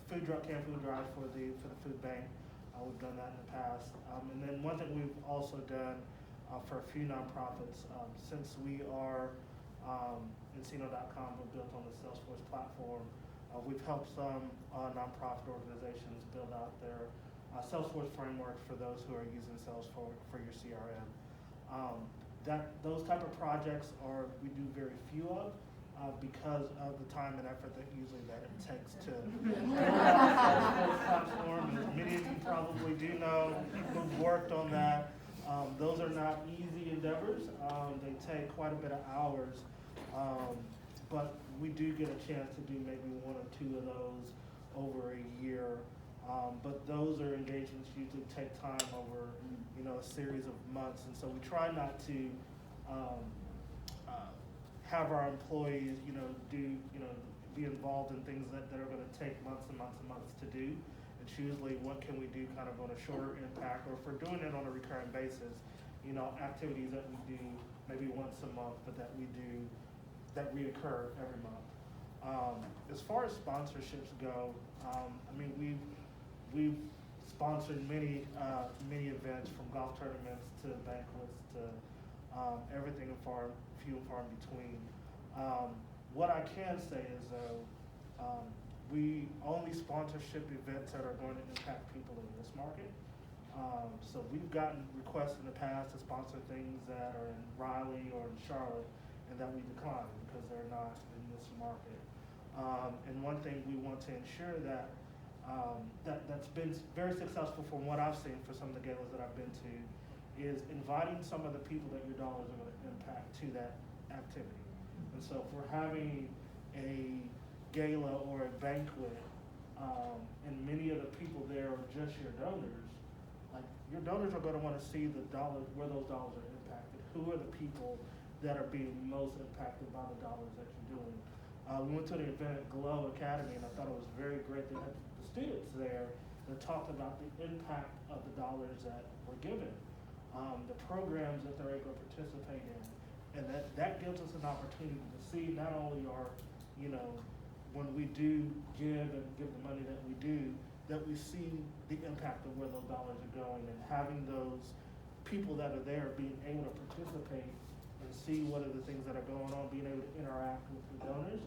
food drive for the food bank. We've done that in the past. And then one thing we've also done for a few nonprofits, since we are nCino.com, we're built on the Salesforce platform. We've helped some nonprofit organizations build out their Salesforce framework for those who are using Salesforce for your CRM. Those type of projects we do very few of because of the time and effort that it takes to build out the Salesforce platform. And as many of you probably do know, who've worked on that. Those are not easy endeavors. They take quite a bit of hours, but we do get a chance to do maybe 1 or 2 of those over a year. But those are engagements usually take time over, a series of months, and so we try not to have our employees, do be involved in things that are going to take months and months and months to do. It's usually what can we do kind of on a shorter impact, or if we're doing it on a recurring basis, activities that we do maybe once a month, but that reoccur every month. As far as sponsorships go, we've sponsored many events, from golf tournaments to banquets to everything few and far in between. What I can say is though, we only sponsorship events that are going to impact people in this market. So we've gotten requests in the past to sponsor things that are in Raleigh or in Charlotte, and that we decline because they're not in this market. And one thing we want to ensure that's been very successful from what I've seen for some of the galas that I've been to, is inviting some of the people that your dollars are going to impact to that activity. And so if we're having a gala or a banquet, and many of the people there are just your donors, like your donors are going to want to see the dollars, where those dollars are impacted. Who are the people that are being most impacted by the dollars that you're doing? We went to the event at Glow Academy, and I thought it was very great. They had the students there that talked about the impact of the dollars that were given, the programs that they're able to participate in, and that gives us an opportunity to see not only when we do give the money that we do, that we see the impact of where those dollars are going, and having those people that are there being able to participate and see what are the things that are going on, being able to interact with the donors.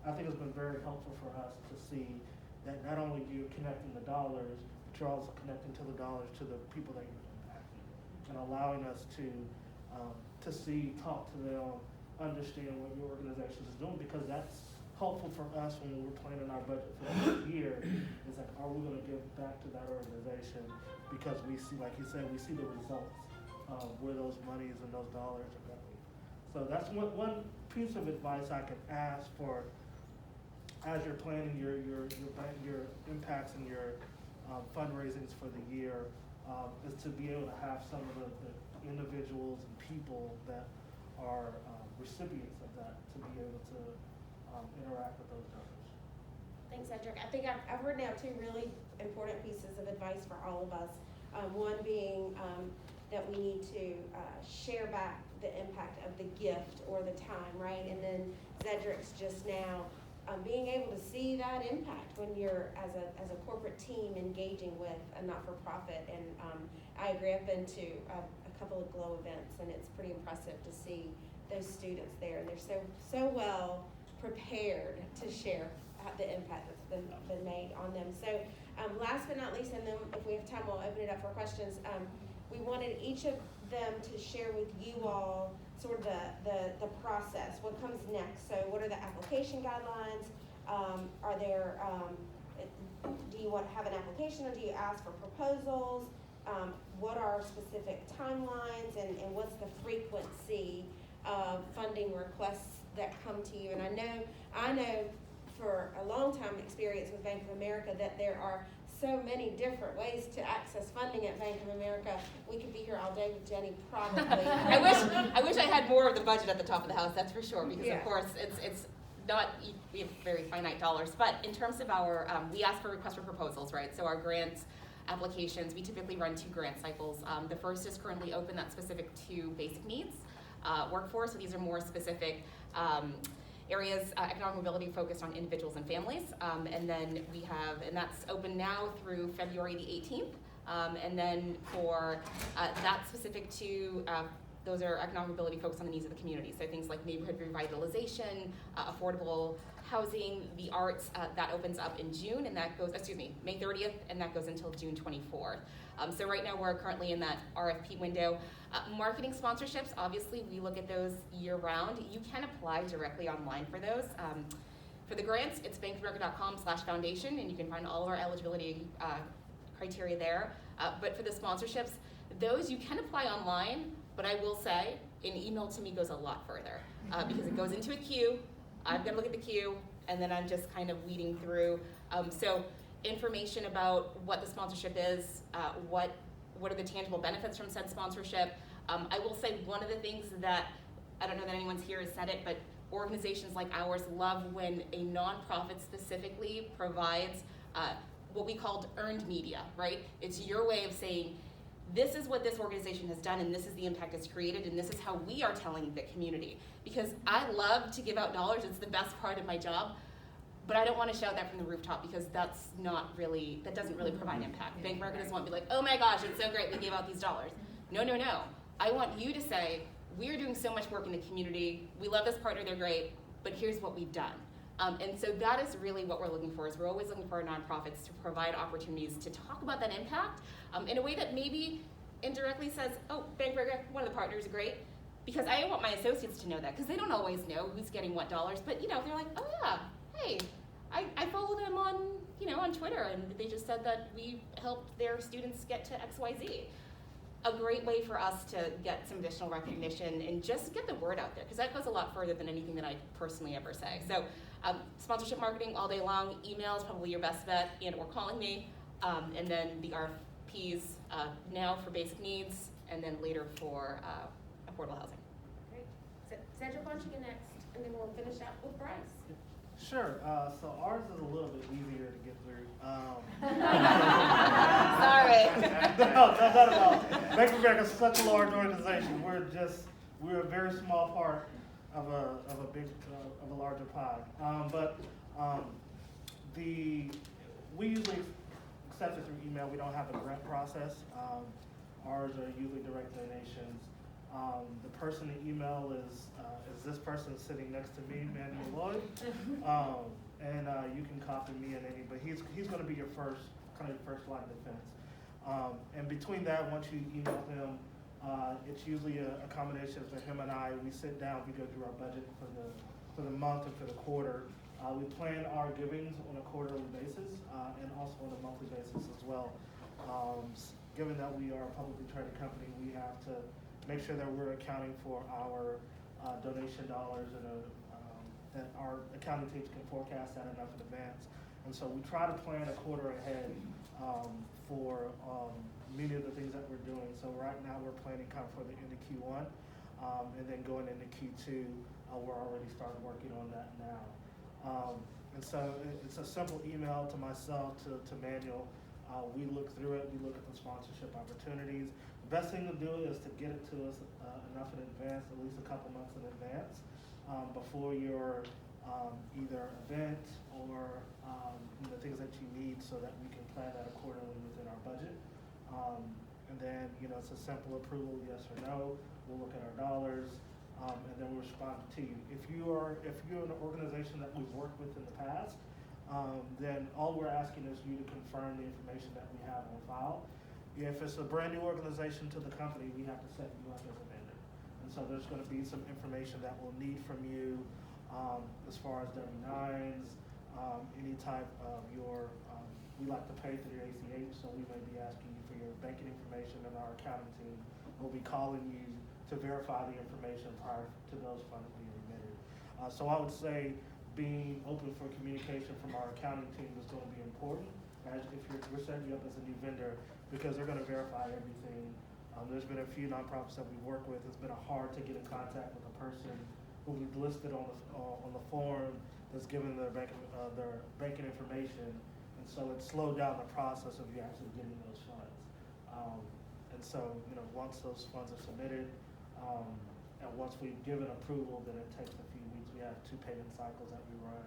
I think it's been very helpful for us to see that not only you're connecting the dollars, but you're also connecting to the dollars to the people that you're impacting, and allowing us to see, talk to them, understand what your organization is doing, because that's helpful for us when we're planning our budget for the next year. Is like, are we going to give back to that organization? Because we see, like you said, we see the results of where those monies and those dollars are going. So that's one piece of advice I could ask for as you're planning your impacts and your fundraisings for the year, is to be able to have some of the individuals and people that are recipients of that to be able to interact with those donors. Thanks, Zedrick. I think I've heard now two really important pieces of advice for all of us. One being that we need to share back the impact of the gift or the time, right? And then Zedrick's just now being able to see that impact when you're as a corporate team engaging with a not-for-profit. And I agree, I've been to a couple of Glow events, and it's pretty impressive to see those students there, and they're so well prepared to share the impact that's been made on them. So last but not least, and then if we have time, we'll open it up for questions. We wanted each of them to share with you all sort of the process, what comes next. So what are the application guidelines? Are there, do you want to have an application, or do you ask for proposals? What are specific timelines, and what's the frequency of funding requests that come to you? And I know for a long time experience with Bank of America that there are so many different ways to access funding at Bank of America. We could be here all day with Jennie, probably. I wish I had more of the budget at the top of the house, that's for sure, because of course it's not, we have very finite dollars. But in terms of our, we ask for requests for proposals, right? So our grants applications, we typically run 2 grant cycles. The first is currently open, that's specific to basic needs, workforce. So these are more specific areas, economic mobility focused on individuals and families. And then we have, and that's open now through February the 18th. And then for that specific to, those are economic mobility focused on the needs of the community. So things like neighborhood revitalization, affordable housing, the arts, that opens up in June, and that goes, May 30th, and that goes until June 24th. So right now we're currently in that RFP window. Marketing sponsorships, obviously we look at those year round. You can apply directly online for those. For the grants, it's bankofamerica.com/foundation, and you can find all of our eligibility criteria there. But for the sponsorships, those you can apply online, but I will say an email to me goes a lot further because it goes into a queue. I'm gonna look at the queue, and then I'm just kind of weeding through. So information about what the sponsorship is, what are the tangible benefits from said sponsorship. I will say one of the things that, I don't know that anyone's here has said it, but organizations like ours love when a nonprofit specifically provides what we called earned media, right? It's your way of saying, this is what this organization has done, and this is the impact it's created, and this is how we are telling the community. Because I love to give out dollars, it's the best part of my job, but I don't want to shout that from the rooftop, because that doesn't really provide impact. Bank of America doesn't want to be like, oh my gosh, it's so great, we gave out these dollars. No. I want you to say, we're doing so much work in the community, we love this partner, they're great, but here's what we've done. And so that is really what we're looking for, is we're always looking for our nonprofits to provide opportunities to talk about that impact in a way that maybe indirectly says, oh, Bank of America, one of the partners, great. Because I want my associates to know that, because they don't always know who's getting what dollars, but they're like, oh yeah, hey, I follow them on Twitter, and they just said that we helped their students get to XYZ. A great way for us to get some additional recognition and just get the word out there, because that goes a lot further than anything that I personally ever say. So sponsorship marketing all day long, email is probably your best bet, and or calling me, and then the RFPs now for basic needs, and then later for affordable housing. Great. Zedrick, why don't you go next, and then we'll finish up with Bryce. Sure. So ours is a little bit easier to get through. Sorry. No, not at all. Bank of America is such a large organization. We're a very small part of a larger pie. We usually accept it through email. We don't have a grant process. Ours are usually direct donations. The person in email is this person sitting next to me, Manuel, Lloyd, and you can copy me and any, but he's going to be your first line of defense. And between that, once you email him, it's usually a combination for him and I. We sit down, we go through our budget for the month and for the quarter. We plan our givings on a quarterly basis and also on a monthly basis as well. Given that we are a publicly traded company, we have to make sure that we're accounting for our donation dollars and that our accounting teams can forecast that enough in advance. And so we try to plan a quarter ahead for many of the things that we're doing. So right now we're planning kind of for the end of Q1 and then going into Q2, we're already starting working on that now. And so it's a simple email to myself, to Manuel. We look through it, we look at the sponsorship opportunities. The best thing to do is to get it to us enough in advance, at least a couple months in advance, before your either event or the things that you need, so that we can plan that accordingly within our budget. And then it's a simple approval, yes or no. We'll look at our dollars, and then we'll respond to you. If you're an organization that we've worked with in the past, then all we're asking is you to confirm the information that we have on file. If it's a brand new organization to the company, we have to set you up as a vendor. And so there's going to be some information that we'll need from you as far as W-9s, any type of we like to pay through your ACH, so we may be asking you for your banking information, and our accounting team will be calling you to verify the information prior to those funds being remitted. So I would say being open for communication from our accounting team is going to be important, as if we're setting you up as a new vendor, because they're going to verify everything. There's been a few nonprofits that we work with. It's been hard to get in contact with a person who we've listed on the form that's given their banking information, and so it slowed down the process of you actually getting those funds. And so once those funds are submitted, and once we've given approval, then it takes a few weeks. We have 2 payment cycles that we run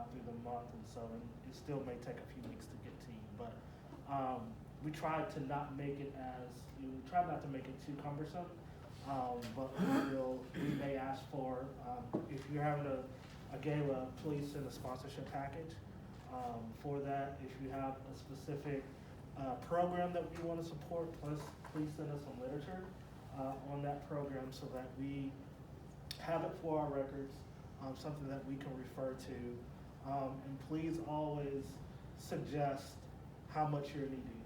through the month, and so it still may take a few weeks to get to you. But we try to not make it too cumbersome. But we may ask for, if you're having a gala, please send a sponsorship package for that. If you have a specific program that we want to support, please send us some literature on that program, so that we have it for our records, something that we can refer to. And please always suggest how much you're needing.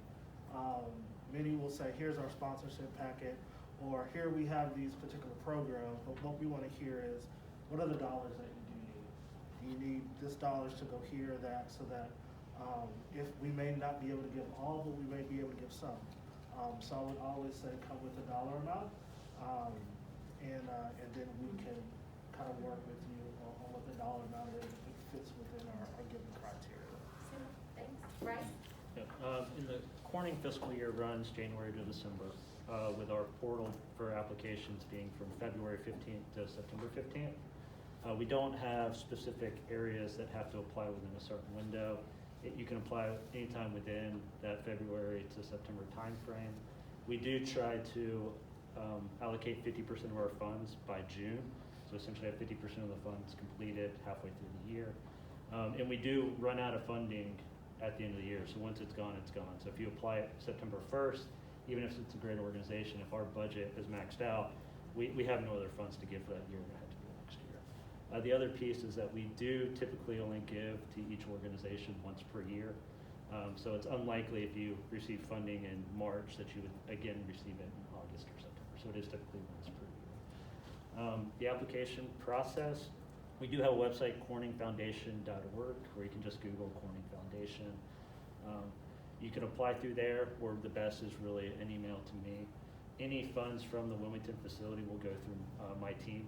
Many will say, here's our sponsorship packet, or here we have these particular programs, but what we want to hear is, what are the dollars that you do need? Do you need this dollars to go here or that, so that if we may not be able to give all, but we may be able to give some. So I would always say come with a dollar amount, and then we can kind of work with you on what the dollar amount is, if it fits within our given criteria. Super, thanks. Bryce? In the Corning fiscal year runs January to December, with our portal for applications being from February 15th to September 15th. We don't have specific areas that have to apply within a certain window. You can apply anytime within that February to September timeframe. We do try to allocate 50% of our funds by June. So essentially have 50% of the funds completed halfway through the year. And we do run out of funding at the end of the year. So once it's gone, it's gone. So if you apply it September 1st, even if it's a great organization, if our budget is maxed out, we have no other funds to give for that year. It had to be next year. The other piece is that we do typically only give to each organization once per year. So it's unlikely if you receive funding in March that you would again receive it in August or September. So it is typically once per year. The application process, we do have a website, corningfoundation.org, where you can just Google Corning Foundation. You can apply through there, or the best is really an email to me. Any funds from the Wilmington facility will go through my team.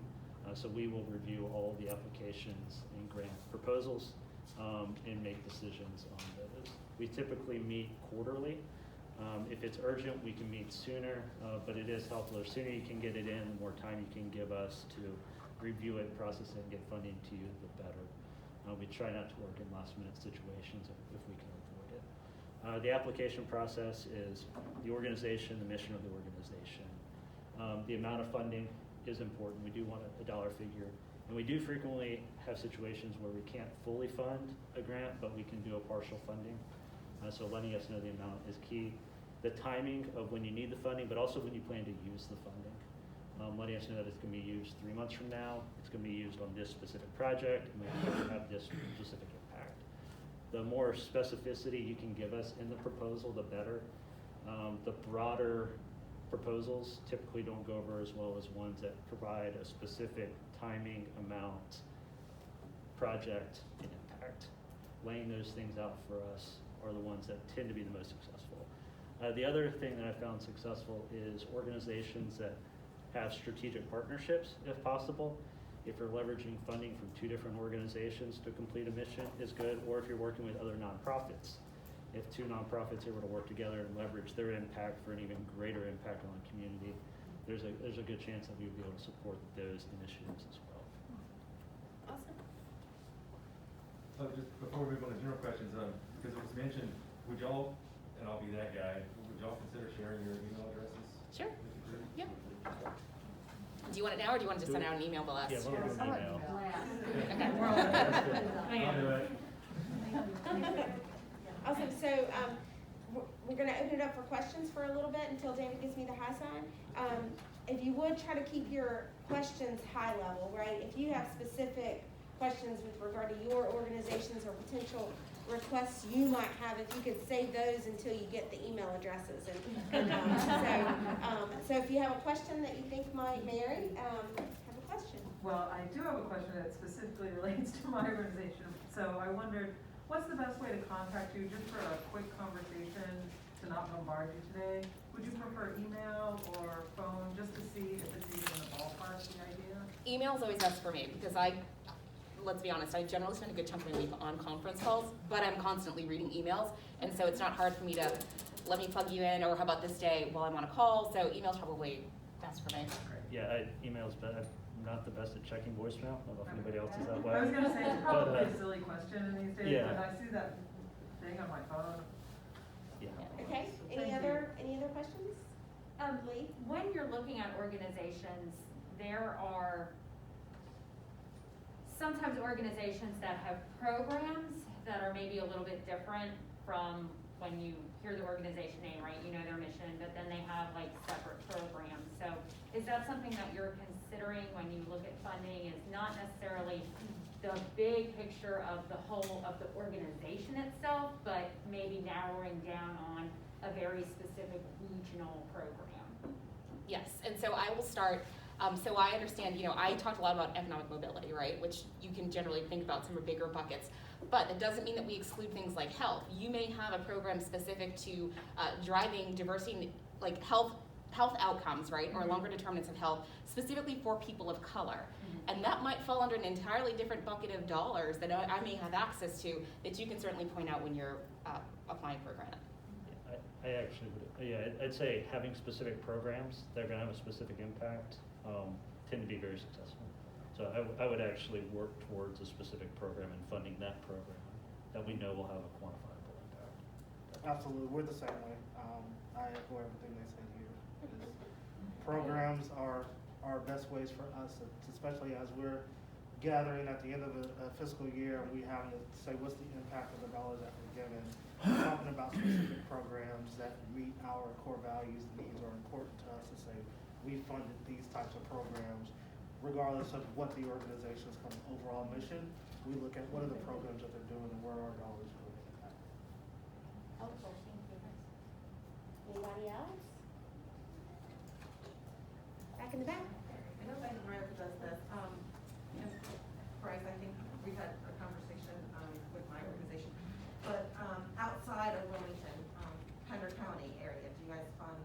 So we will review all the applications and grant proposals and make decisions on those. We typically meet quarterly. If it's urgent, we can meet sooner, but it is helpful. The sooner you can get it in, the more time you can give us to review it, process it, and get funding to you, the better. We try not to work in last minute situations if we can avoid it. The application process is the organization, the mission of the organization. The amount of funding is important. We do want a dollar figure. And we do frequently have situations where we can't fully fund a grant, but we can do a partial funding. So letting us know the amount is key. The timing of when you need the funding, but also when you plan to use the funding. Letting us know that it's going to be used 3 months from now, it's going to be used on this specific project, and we have this specific impact. The more specificity you can give us in the proposal, the better. The broader proposals typically don't go over as well as ones that provide a specific timing, amount, project, and impact. Laying those things out for us are the ones that tend to be the most successful. The other thing that I found successful is organizations that have strategic partnerships, if possible. If you're leveraging funding from 2 different organizations to complete a mission is good, or if you're working with other nonprofits. If 2 nonprofits are able to work together and leverage their impact for an even greater impact on the community, there's a good chance that we would be able to support those initiatives as well. Awesome. So just before we move on to general questions, because it was mentioned, would y'all, and I'll be that guy, would y'all consider sharing your email addresses? Sure. Yeah. Do you want it now, or do you want to just send out an email to us? Yeah, we'll do an email. Okay. I'll do it. Awesome, so, we're gonna open it up for questions for a little bit until David gives me the high sign. If you would, try to keep your questions high level, right? If you have specific questions with regard to your organizations or potential requests you might have, if you could save those until you get the email addresses. So if you have a question that you think might merit, have a question. Well, I do have a question that specifically relates to my organization. So I wondered, what's the best way to contact you just for a quick conversation to not bombard you today? Would you prefer email or phone, just to see if it's even in the ballpark, the idea? Email's always best for me because let's be honest, I generally spend a good chunk of my week on conference calls, but I'm constantly reading emails, and so it's not hard for me to let me plug you in, or how about this day while I'm on a call, so email's probably best for me. Yeah, email's better. I'm not the best at checking voicemail. I don't know if anybody else is that way. I was gonna say, it's probably a silly question in these days, yeah. but I see that thing on my phone. Yeah. Okay, any other questions? Lee? When you're looking at organizations, there are sometimes organizations that have programs that are maybe a little bit different from when you hear the organization name, right? You know their mission, but then they have like separate programs. So is that something that you're considering when you look at funding, is not necessarily the big picture of the whole of the organization itself, but maybe narrowing down on a very specific regional program? Yes, and so I will start. So I understand, I talked a lot about economic mobility, right? Which you can generally think about some bigger buckets. But that doesn't mean that we exclude things like health. You may have a program specific to driving diversity, like health health outcomes, right, or longer determinants of health, specifically for people of color. And that might fall under an entirely different bucket of dollars that I may have access to that you can certainly point out when you're applying for a grant. I actually would, I'd say having specific programs that are gonna have a specific impact tend to be very successful. So I would actually work towards a specific program and funding that program that we know will have a quantifiable impact. Absolutely, we're the same way. I echo everything they said here. Programs are best ways for us, especially as we're gathering at the end of a fiscal year and we have to say what's the impact of the dollars that we're given. Talking about specific programs that meet our core values, needs are important to us to say we funded these types of programs regardless of what the organization's kind of overall mission. We look at what are the programs that they're doing and where our dollars are going impact. Anybody else? Back in the back. I know Bank of America does this. And Bryce, I think we've had a conversation with my organization. But outside of Wilmington, Pender County area, do you guys fund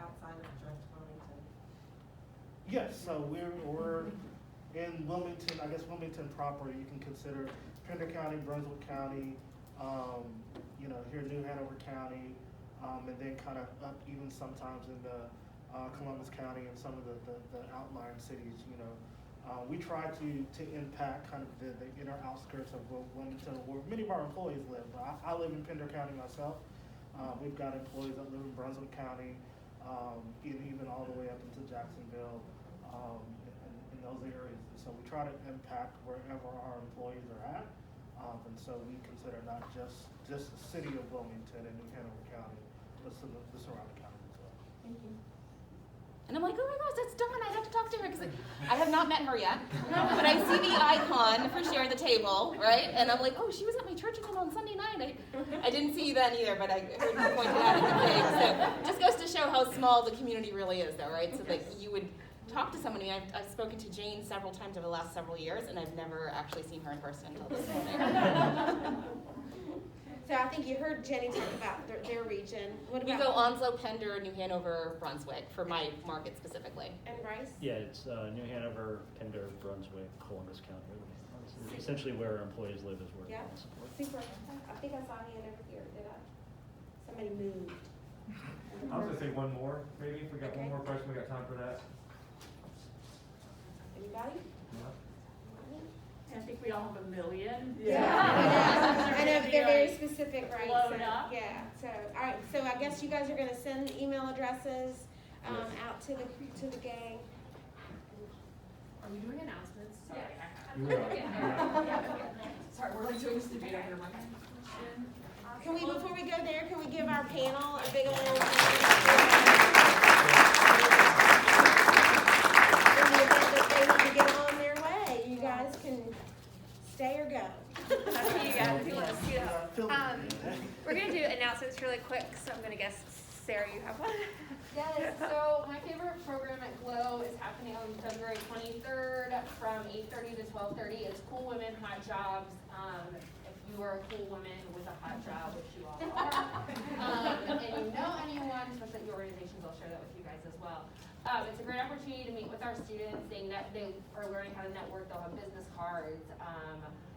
outside of just Wilmington? Yes, so we're in Wilmington, I guess Wilmington proper, you can consider Pender County, Brunswick County, here New Hanover County, and then kind of up even sometimes in the Columbus County and some of the outlying cities, we try to impact kind of the inner outskirts of Wilmington, where many of our employees live. I live in Pender County myself. We've got employees that live in Brunswick County, even all the way up into Jacksonville, in those areas. So we try to impact wherever our employees are at. And so we consider not just the city of Wilmington and New Hanover County, but some of the surrounding counties as well. Thank you. And I'm like, oh my gosh, that's Dawn. I have to talk to her because I have not met her yet. But I see the icon for Share the Table, right? And I'm like, oh, she was at my church event on Sunday night. I didn't see you then either, but I heard you point it out in the thing. So just goes to show how small the community really is, though, right? So like you would talk to somebody. I've spoken to Jane several times over the last several years, and I've never actually seen her in person until this morning. So I think you heard Jennie talk about their region. What We about? go Onslow, Pender, New Hanover, Brunswick for my market specifically. And Bryce? Yeah, it's New Hanover, Pender, Brunswick, Columbus County. It's essentially where our employees live is where we Yeah. want to support. Super. I think I saw a hand over here. Did I? Somebody moved. I was gonna say one more, maybe, if we got Okay. one more question, we got time for that. Anybody? No? I think we all have a million. I know they're very specific, right? Blown So, up. yeah. So, all right. So I guess you guys are going to send email addresses out to the gang. Are we doing announcements? Sorry. Yeah. Sorry, we're like doing this debate over here. Can we, before we go there, can we give our panel a big old in the event that they need to get on their way? You guys can stay or go. Up to you guys if you want to see them. We're going to do announcements really quick, so I'm going to guess, Sarah, you have one? Yes, so my favorite program at GLOW is happening on February 23rd from 8:30 to 12:30. It's Cool Women, Hot Jobs. If you are a cool woman with a hot job, which you all are, and you know anyone, especially at your organizations, I'll share that with you guys as well. It's a great opportunity to meet with our students. They are learning how to network. They'll have business cards.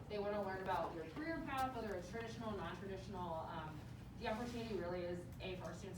They want to learn about your career path, whether it's traditional, non-traditional. The opportunity really is, A, for our students